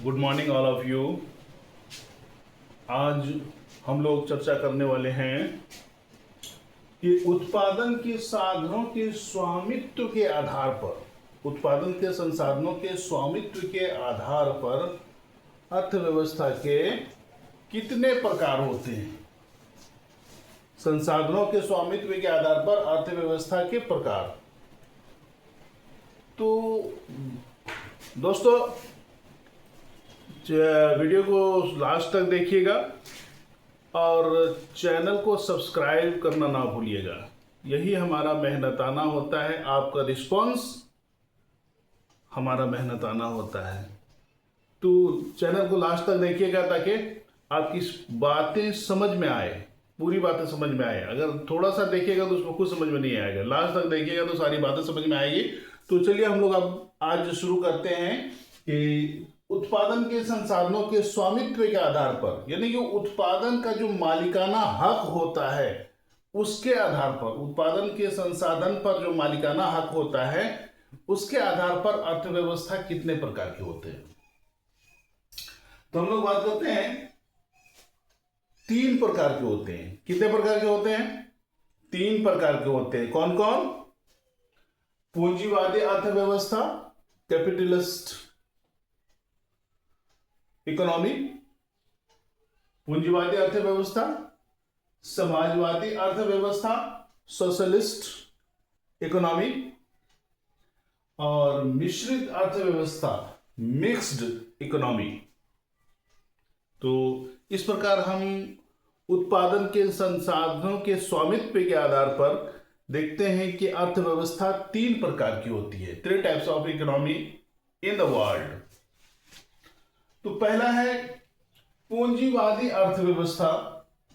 Good morning all of you. आज हम लोग चर्चा करने वाले हैं कि उत्पादन के साधनों के स्वामित्व के आधार पर, उत्पादन के संसाधनों के स्वामित्व के आधार पर अर्थव्यवस्था के कितने प्रकार होते हैं। संसाधनों के स्वामित्व के आधार पर अर्थव्यवस्था के प्रकार। तो दोस्तों, वीडियो को लास्ट तक देखिएगा और चैनल को सब्सक्राइब करना ना भूलिएगा। यही हमारा मेहनताना होता है, आपका रिस्पांस हमारा मेहनताना होता है। तो चैनल को लास्ट तक देखिएगा ताकि आपकी बातें समझ में आए, पूरी बातें समझ में आए। अगर थोड़ा सा देखिएगा तो उसको कुछ समझ में नहीं आएगा, लास्ट तक देखिएगा तो सारी बातें समझ में आएगी। तो चलिए हम लोग अब आज शुरू करते हैं कि उत्पादन के संसाधनों के स्वामित्व के आधार पर, यानी कि उत्पादन का जो मालिकाना हक होता है उसके आधार पर, उत्पादन के संसाधन पर जो मालिकाना हक होता है उसके आधार पर अर्थव्यवस्था कितने प्रकार के होते हैं। तो हम लोग बात करते हैं 3 प्रकार के होते हैं। कितने प्रकार के होते हैं? 3 प्रकार के होते हैं। कौन कौन? पूंजीवादी अर्थव्यवस्था, कैपिटलिस्ट इकोनॉमी, पूंजीवादी अर्थव्यवस्था, समाजवादी अर्थव्यवस्था, सोशलिस्ट इकोनॉमी, और मिश्रित अर्थव्यवस्था, मिक्स्ड इकोनॉमी। तो इस प्रकार हम उत्पादन के संसाधनों के स्वामित्व के आधार पर देखते हैं कि अर्थव्यवस्था 3 प्रकार की होती है। 3 types of economy in the world. तो पहला है पूंजीवादी अर्थव्यवस्था,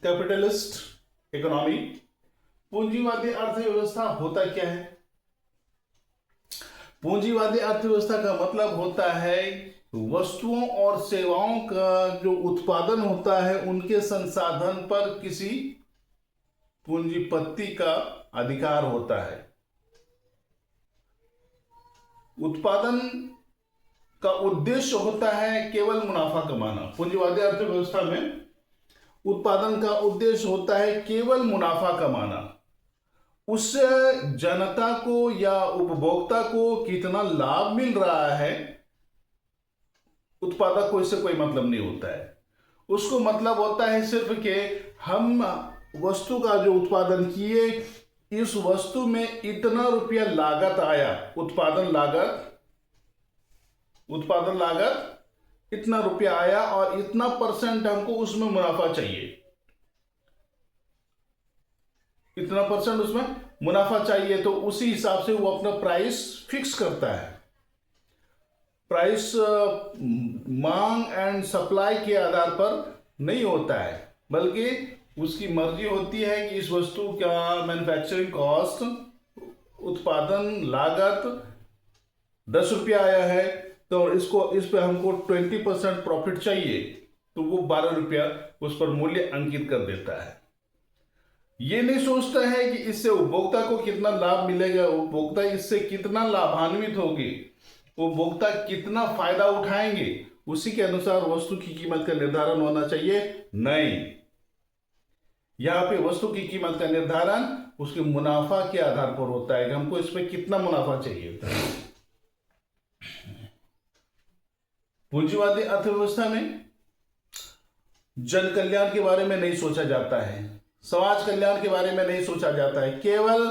कैपिटलिस्ट इकोनॉमी। पूंजीवादी अर्थव्यवस्था होता क्या है? पूंजीवादी अर्थव्यवस्था का मतलब होता है वस्तुओं और सेवाओं का जो उत्पादन होता है उनके संसाधन पर किसी पूंजीपति का अधिकार होता है। उत्पादन का उद्देश्य होता है केवल मुनाफा कमाना। पूंजीवादी अर्थव्यवस्था में उत्पादन का उद्देश्य होता है केवल मुनाफा कमाना। उससे जनता को या उपभोक्ता को कितना लाभ मिल रहा है, उत्पादक को इससे कोई मतलब नहीं होता है। उसको मतलब होता है सिर्फ कि हम वस्तु का जो उत्पादन किए, इस वस्तु में इतना रुपया लागत आया, उत्पादन लागत इतना रुपया आया और इतना % हमको उसमें मुनाफा चाहिए, इतना % उसमें मुनाफा चाहिए। तो उसी हिसाब से वो अपना प्राइस फिक्स करता है। प्राइस मांग एंड सप्लाई के आधार पर नहीं होता है, बल्कि उसकी मर्जी होती है कि इस वस्तु का मैन्युफैक्चरिंग कॉस्ट, उत्पादन लागत 10 रुपया आया है, तो इस पे हमको 20% प्रॉफिट चाहिए, तो वो 12 रुपया उस पर मूल्य अंकित कर देता है। ये नहीं सोचता है कि इससे उपभोक्ता को कितना लाभ मिलेगा, उपभोक्ता इससे कितना लाभान्वित होगी, उपभोक्ता कितना फायदा उठाएंगे, उसी के अनुसार वस्तु की कीमत का निर्धारण होना चाहिए। नहीं, यहां पे वस्तु की कीमत का निर्धारण उसके मुनाफा के आधार पर होता है कि हमको इसमें कितना मुनाफा चाहिए। पूंजीवादी अर्थव्यवस्था में जन कल्याण के बारे में नहीं सोचा जाता है, समाज कल्याण के बारे में नहीं सोचा जाता है, केवल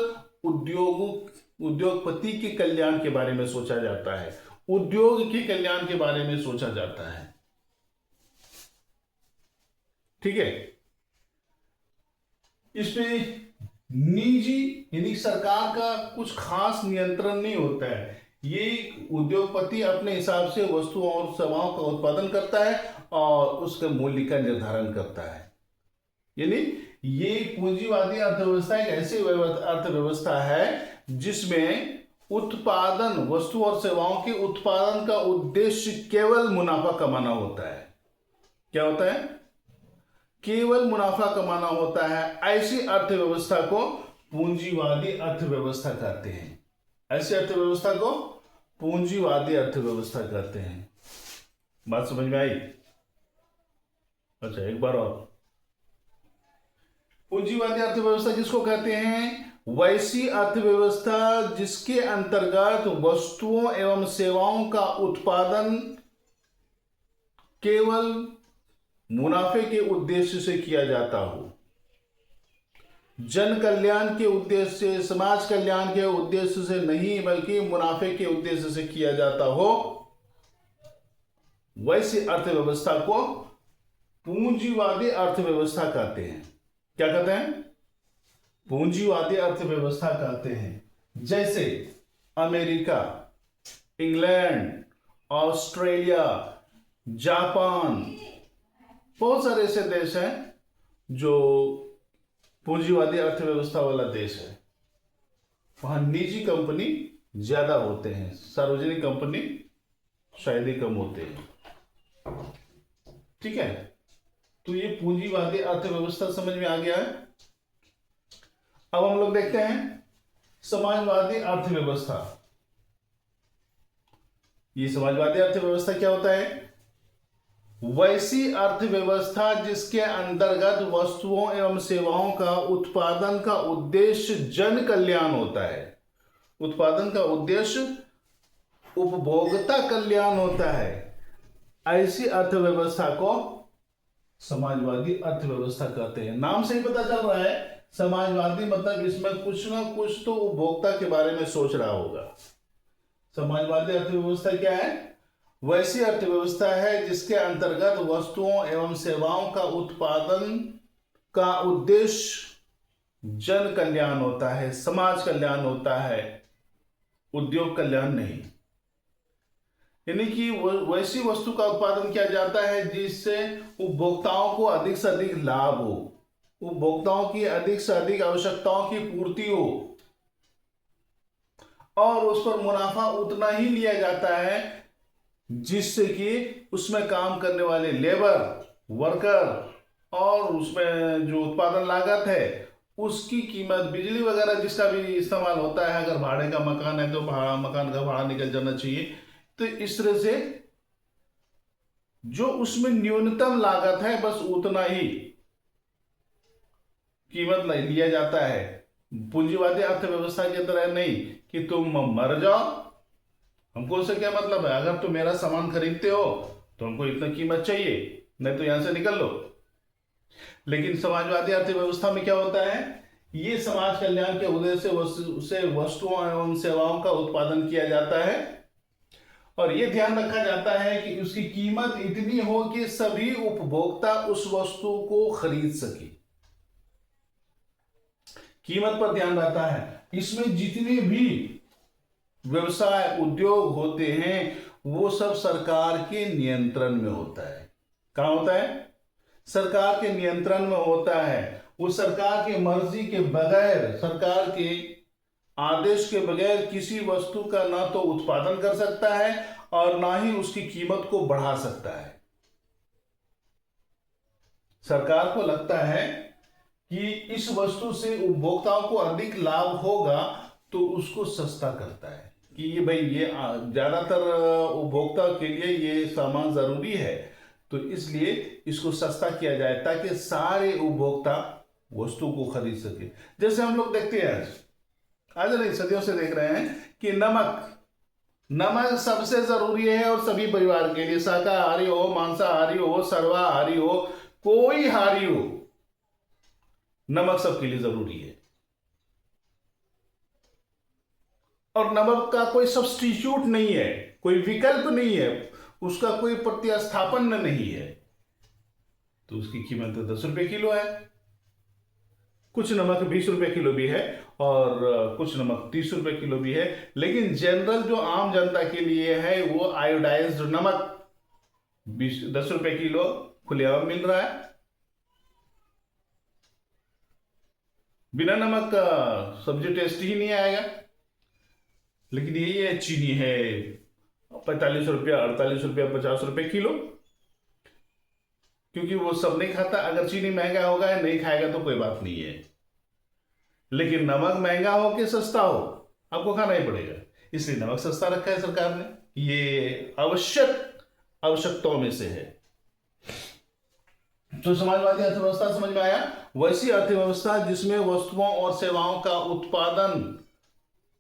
उद्योगपति के कल्याण के बारे में सोचा जाता है, उद्योग के कल्याण के बारे में सोचा जाता है। ठीक है। इसमें निजी यानी सरकार का कुछ खास नियंत्रण नहीं होता है। ये उद्योगपति अपने हिसाब से वस्तुओं और सेवाओं का उत्पादन करता है और उसके मूल्य का निर्धारण करता है। यानी ये पूंजीवादी अर्थव्यवस्था एक ऐसी अर्थव्यवस्था है जिसमें उत्पादन, वस्तु और सेवाओं के उत्पादन का उद्देश्य केवल मुनाफा कमाना होता है। क्या होता है? केवल मुनाफा कमाना होता है। ऐसी अर्थव्यवस्था को पूंजीवादी अर्थव्यवस्था कहते हैं। ऐसी अर्थव्यवस्था को पूंजीवादी अर्थव्यवस्था कहते हैं। बात समझ में आई? अच्छा, एक बार और। पूंजीवादी अर्थव्यवस्था किसको कहते हैं? वैसी अर्थव्यवस्था जिसके अंतर्गत वस्तुओं एवं सेवाओं का उत्पादन केवल मुनाफे के उद्देश्य से किया जाता हो, जन कल्याण के उद्देश्य से, समाज कल्याण के उद्देश्य से नहीं, बल्कि मुनाफे के उद्देश्य से किया जाता हो, वैसी अर्थव्यवस्था को पूंजीवादी अर्थव्यवस्था कहते हैं। क्या कहते हैं? पूंजीवादी अर्थव्यवस्था कहते हैं। जैसे अमेरिका, इंग्लैंड, ऑस्ट्रेलिया, जापान, बहुत सारे ऐसे देश हैं जो पूंजीवादी अर्थव्यवस्था वाला देश है। वहां निजी कंपनी ज्यादा होते हैं, सार्वजनिक कंपनी शायद ही कम होते हैं। ठीक है, तो ये पूंजीवादी अर्थव्यवस्था समझ में आ गया है। अब हम लोग देखते हैं समाजवादी अर्थव्यवस्था। ये समाजवादी अर्थव्यवस्था क्या होता है? वैसी अर्थव्यवस्था जिसके अंतर्गत वस्तुओं एवं सेवाओं का उत्पादन का उद्देश्य जन कल्याण होता है। उत्पादन का उद्देश्य उपभोक्ता कल्याण होता है। ऐसी अर्थव्यवस्था को समाजवादी अर्थव्यवस्था कहते हैं। नाम से ही पता चल रहा है समाजवादी मतलब इसमें कुछ ना कुछ तो उपभोक्ता के बारे में सोच रहा होगा। समाजवादी अर्थव्यवस्था क्या है? वैसी अर्थव्यवस्था है जिसके अंतर्गत वस्तुओं एवं सेवाओं का उत्पादन का उद्देश्य जन कल्याण होता है, समाज कल्याण होता है, उद्योग कल्याण नहीं। यानी कि वैसी वस्तु का उत्पादन किया जाता है जिससे उपभोक्ताओं को अधिक से अधिक लाभ हो, उपभोक्ताओं की अधिक से अधिक आवश्यकताओं की पूर्ति हो, और उस पर मुनाफा उतना ही लिया जाता है जिससे कि उसमें काम करने वाले लेबर, वर्कर और उसमें जो उत्पादन लागत है उसकी कीमत, बिजली वगैरह जिसका भी इस्तेमाल होता है, अगर भाड़े का मकान है तो मकान का भाड़ा निकल जाना चाहिए। तो इस तरह से जो उसमें न्यूनतम लागत है बस उतना ही कीमत लिया जाता है। पूंजीवादी अर्थव्यवस्था की तरह नहीं कि तुम मर जाओ, हमको उससे क्या मतलब है, अगर तुम मेरा सामान खरीदते हो तो हमको इतना कीमत चाहिए, नहीं तो यहां से निकल लो। लेकिन समाजवादी अर्थव्यवस्था में क्या होता है? ये समाज कल्याण के उद्देश्य से वस्तुओं एवं सेवाओं का उत्पादन किया जाता है और यह ध्यान रखा जाता है कि उसकी कीमत इतनी हो कि सभी उपभोक्ता उस वस्तु को खरीद सके। कीमत पर ध्यान रहता है। इसमें जितने भी व्यवसाय, उद्योग होते हैं वो सब सरकार के नियंत्रण में होता है। कहां होता है? सरकार के नियंत्रण में होता है। वो सरकार की मर्जी के बगैर, सरकार के आदेश के बगैर किसी वस्तु का ना तो उत्पादन कर सकता है और ना ही उसकी कीमत को बढ़ा सकता है। सरकार को लगता है कि इस वस्तु से उपभोक्ताओं को अधिक लाभ होगा तो उसको सस्ता करता है कि ये भाई ये ज्यादातर उपभोक्ता के लिए ये सामान जरूरी है, तो इसलिए इसको सस्ता किया जाए ताकि सारे उपभोक्ता वस्तु को खरीद सके। जैसे हम लोग देखते हैं आज नहीं, सदियों से देख रहे हैं कि नमक सबसे जरूरी है और सभी परिवार के लिए, शाकाहारी हो, मांसाहारी हो, सर्वाहारी हो, कोई हारी हो, नमक सबके लिए जरूरी है। और नमक का कोई सब्स्टिट्यूट नहीं है, कोई विकल्प नहीं है, उसका कोई प्रतिस्थापन नहीं है, तो उसकी कीमत तो 10 रुपए किलो है। कुछ नमक 20 रुपए किलो भी है और कुछ नमक 30 रुपए किलो भी है। लेकिन जनरल जो आम जनता के लिए है वो आयोडाइज्ड नमक 10 रुपए किलो खुलेआम मिल रहा है। बिना नमक का सब्जी टेस्ट ही नहीं आएगा। लेकिन यही है, चीनी है 45 रुपया, 48 रुपया, 50 रुपए किलो, क्योंकि वो सब नहीं खाता। अगर चीनी महंगा होगा या नहीं खाएगा तो कोई बात नहीं है, लेकिन नमक महंगा हो कि सस्ता हो आपको खाना ही पड़ेगा। इसलिए नमक सस्ता रखा है सरकार ने। ये आवश्यक आवश्यकताओं में से है। तो समाजवादी अर्थव्यवस्था समझ में आया? वैसी अर्थव्यवस्था जिसमें वस्तुओं और सेवाओं का उत्पादन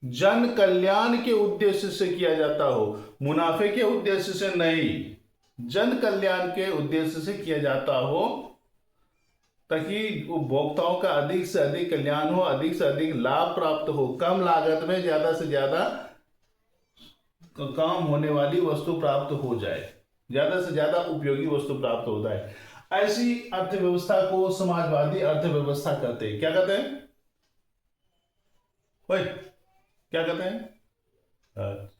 जन कल्याण के उद्देश्य से किया जाता हो, मुनाफे के उद्देश्य से नहीं, जन कल्याण के उद्देश्य से किया जाता हो, ताकि उपभोक्ताओं का अधिक से अधिक कल्याण हो, अधिक से अधिक लाभ प्राप्त हो, कम लागत में ज्यादा से ज्यादा काम होने वाली वस्तु प्राप्त हो जाए, ज्यादा से ज्यादा उपयोगी वस्तु प्राप्त हो जाए। ऐसी अर्थव्यवस्था को समाजवादी अर्थव्यवस्था कहते हैं। क्या कहते हैं भाई? क्या कहते हैं?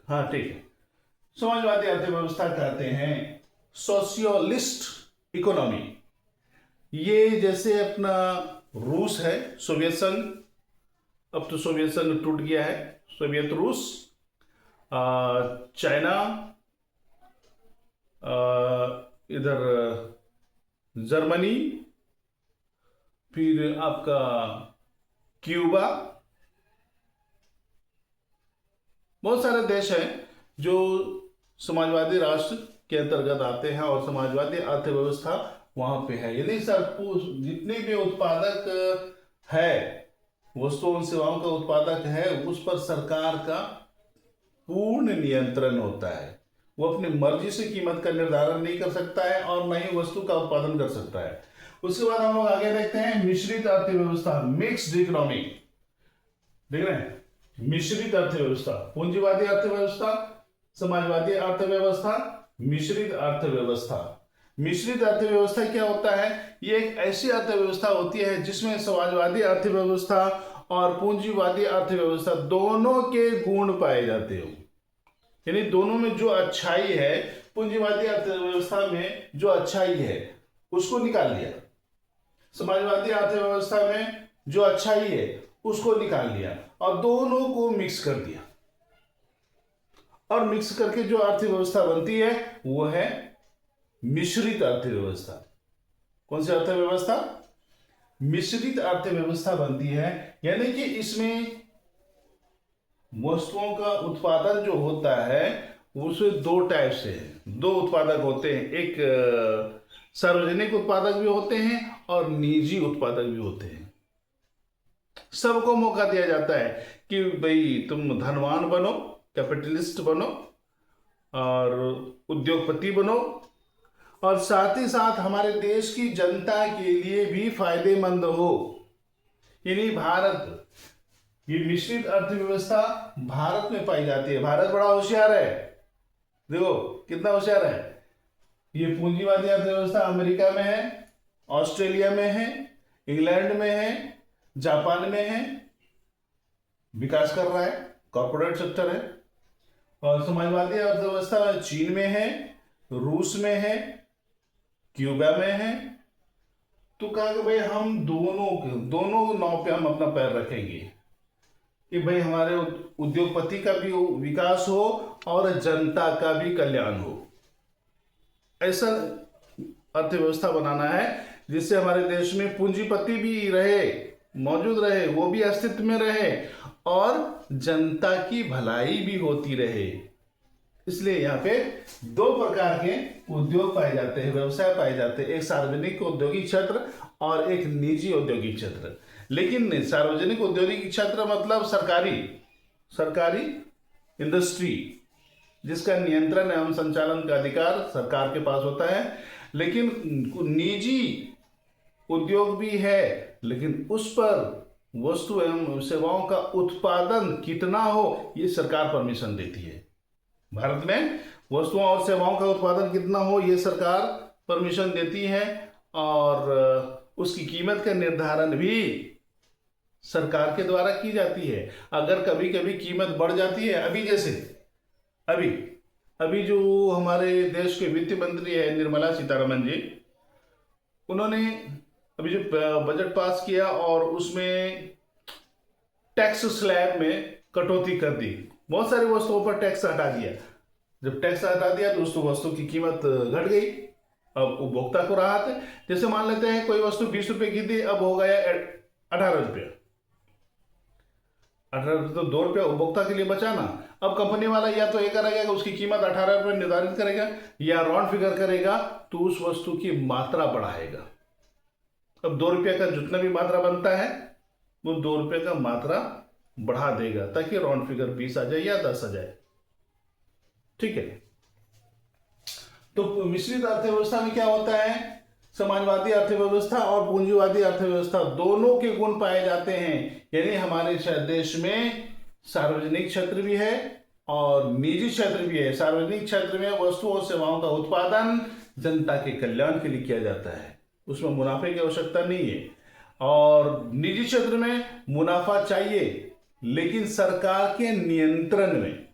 हाँ ठीक है, समाजवादी अर्थव्यवस्था कहते हैं सोशियोलिस्ट इकोनॉमी। ये जैसे अपना रूस है, सोवियत संघ, अब तो सोवियत संघ टूट गया है, सोवियत रूस, चाइना, इधर जर्मनी, फिर आपका क्यूबा, बहुत सारे देश हैं जो समाजवादी राष्ट्र के अंतर्गत आते हैं और समाजवादी अर्थव्यवस्था वहां पे है। यदि जितने भी उत्पादक है, वस्तुओं सेवाओं का उत्पादक है, उस पर सरकार का पूर्ण नियंत्रण होता है। वो अपनी मर्जी से कीमत का निर्धारण नहीं कर सकता है और न ही वस्तु का उत्पादन कर सकता है। उसके बाद हम लोग आगे देखते हैं मिश्रित अर्थव्यवस्था, मिक्स्ड इकोनॉमी। देख रहे हैं, मिश्रित अर्थव्यवस्था, पूंजीवादी अर्थव्यवस्था, समाजवादी अर्थव्यवस्था, मिश्रित अर्थव्यवस्था। मिश्रित अर्थव्यवस्था क्या होता है? ये एक ऐसी अर्थव्यवस्था होती है जिसमें समाजवादी अर्थव्यवस्था और पूंजीवादी अर्थव्यवस्था दोनों के गुण पाए जाते हो। यानी दोनों में जो अच्छाई है, पूंजीवादी अर्थव्यवस्था में जो अच्छाई है उसको निकाल लिया, समाजवादी अर्थव्यवस्था में जो अच्छाई है उसको निकाल लिया और दोनों को मिक्स कर दिया, और मिक्स करके जो अर्थव्यवस्था बनती है वो है मिश्रित अर्थव्यवस्था। कौन सी अर्थव्यवस्था? मिश्रित अर्थव्यवस्था बनती है। यानी कि इसमें वस्तुओं का उत्पादन जो होता है उसमें दो टाइप से दो उत्पादक होते हैं। एक सार्वजनिक उत्पादक भी होते हैं और निजी उत्पादक भी होते हैं। सबको मौका दिया जाता है कि भाई तुम धनवान बनो, कैपिटलिस्ट बनो और उद्योगपति बनो, और साथ ही साथ हमारे देश की जनता के लिए भी फायदेमंद हो। यानी भारत, ये मिश्रित अर्थव्यवस्था भारत में पाई जाती है। भारत बड़ा होशियार है, देखो कितना होशियार है। ये पूंजीवादी अर्थव्यवस्था अमेरिका में है, ऑस्ट्रेलिया में है, इंग्लैंड में है, जापान में है, विकास कर रहा है, कॉर्पोरेट सेक्टर है। और समाजवादी अर्थव्यवस्था चीन में है, रूस में है, क्यूबा में है। तो कहा कि भाई हम दोनों नाव पे हम अपना पैर रखेंगे कि भाई हमारे उद्योगपति का भी विकास हो और जनता का भी कल्याण हो। ऐसा अर्थव्यवस्था बनाना है जिससे हमारे देश में पूंजीपति भी रहे, मौजूद रहे, वो भी अस्तित्व में रहे और जनता की भलाई भी होती रहे। इसलिए यहाँ पे दो प्रकार के उद्योग पाए जाते हैं, व्यवसाय पाए जाते हैं, एक सार्वजनिक औद्योगिक क्षेत्र और एक निजी औद्योगिक क्षेत्र। लेकिन सार्वजनिक औद्योगिक क्षेत्र मतलब सरकारी इंडस्ट्री, जिसका नियंत्रण एवं संचालन का अधिकार सरकार के पास होता है। लेकिन निजी उद्योग भी है, लेकिन उस पर वस्तु एवं सेवाओं का उत्पादन कितना हो ये सरकार परमिशन देती है। भारत में वस्तुओं और सेवाओं का उत्पादन कितना हो ये सरकार परमिशन देती है, और उसकी कीमत का निर्धारण भी सरकार के द्वारा की जाती है। अगर कभी कभी कीमत बढ़ जाती है, अभी जैसे अभी जो हमारे देश के वित्त मंत्री है निर्मला सीतारमण जी, उन्होंने अभी जो बजट पास किया और उसमें टैक्स स्लैब में कटौती कर दी, बहुत सारी वस्तुओं पर टैक्स हटा दिया। जब टैक्स हटा दिया तो उस वस्तु की कीमत घट गई, अब उपभोक्ता को राहत है। जैसे मान लेते हैं कोई वस्तु 20 रुपए की थी, अब हो गया 18 रुपया। 18 तो 2 रुपया उपभोक्ता के लिए बचा ना। अब कंपनी वाला या तो ये करेगा कि उसकी कीमत 18 रुपये निर्धारित करेगा या राउंड फिगर करेगा तो उस वस्तु की मात्रा बढ़ाएगा। अब 2 रुपये का जितना भी मात्रा बनता है वो 2 रुपये का मात्रा बढ़ा देगा ताकि राउंड फिगर 20 आ जाए या 10 आ जाए। ठीक है। तो मिश्रित अर्थव्यवस्था में क्या होता है, समाजवादी अर्थव्यवस्था और पूंजीवादी अर्थव्यवस्था दोनों के गुण पाए जाते हैं। यानी हमारे देश में सार्वजनिक क्षेत्र भी है और निजी क्षेत्र भी है। सार्वजनिक क्षेत्र में वस्तुओं और सेवाओं का उत्पादन जनता के कल्याण के लिए किया जाता है, उसमें मुनाफे की आवश्यकता नहीं है। और निजी क्षेत्र में मुनाफा चाहिए लेकिन सरकार के नियंत्रण में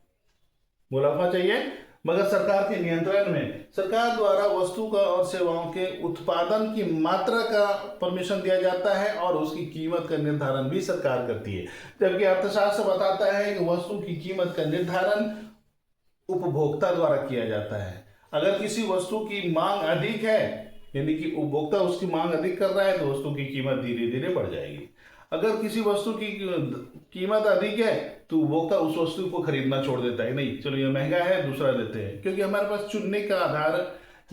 मुनाफा चाहिए, मगर सरकार के नियंत्रण में सरकार द्वारा वस्तु का और सेवाओं के उत्पादन की मात्रा का परमिशन दिया जाता है और उसकी कीमत का निर्धारण भी सरकार करती है। जबकि अर्थशास्त्र बताता है कि वस्तु की कीमत का निर्धारण उपभोक्ता द्वारा किया जाता है। अगर किसी वस्तु की मांग अधिक है यानी कि उपभोक्ता उसकी मांग अधिक कर रहा है तो वस्तु की कीमत धीरे धीरे बढ़ जाएगी। अगर किसी वस्तु की कीमत अधिक है तो उपभोक्ता उस वस्तु को खरीदना छोड़ देता है, नहीं चलो ये महंगा है दूसरा लेते हैं, क्योंकि हमारे पास चुनने का आधार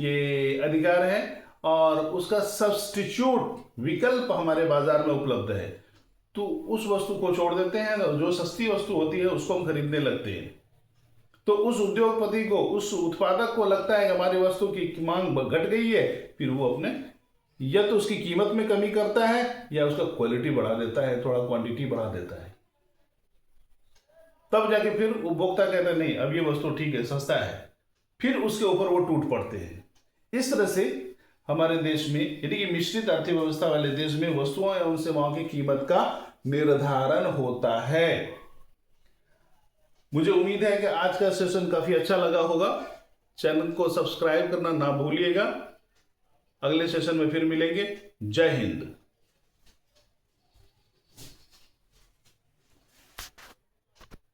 ये अधिकार है और उसका सब्स्टिट्यूट विकल्प हमारे बाजार में उपलब्ध है। तो उस वस्तु को छोड़ देते हैं, जो सस्ती वस्तु होती है उसको हम खरीदने लगते हैं। तो उस उद्योगपति को, उस उत्पादक को लगता है कि हमारी वस्तु की मांग घट गई है, फिर वो अपने या तो उसकी कीमत में कमी करता है या उसका क्वालिटी बढ़ा देता है, थोड़ा क्वांटिटी बढ़ा देता है। तब जाके फिर उपभोक्ता कहता है नहीं अब ये वस्तु ठीक है, सस्ता है, फिर उसके ऊपर वो टूट पड़ते हैं। इस तरह से हमारे देश में यानी कि मिश्रित अर्थव्यवस्था वाले देश में वस्तुओं एवं सेवाओं की कीमत का निर्धारण होता है। मुझे उम्मीद है कि आज का सेशन काफी अच्छा लगा होगा। चैनल को सब्सक्राइब करना ना भूलिएगा। अगले सेशन में फिर मिलेंगे। जय हिंद।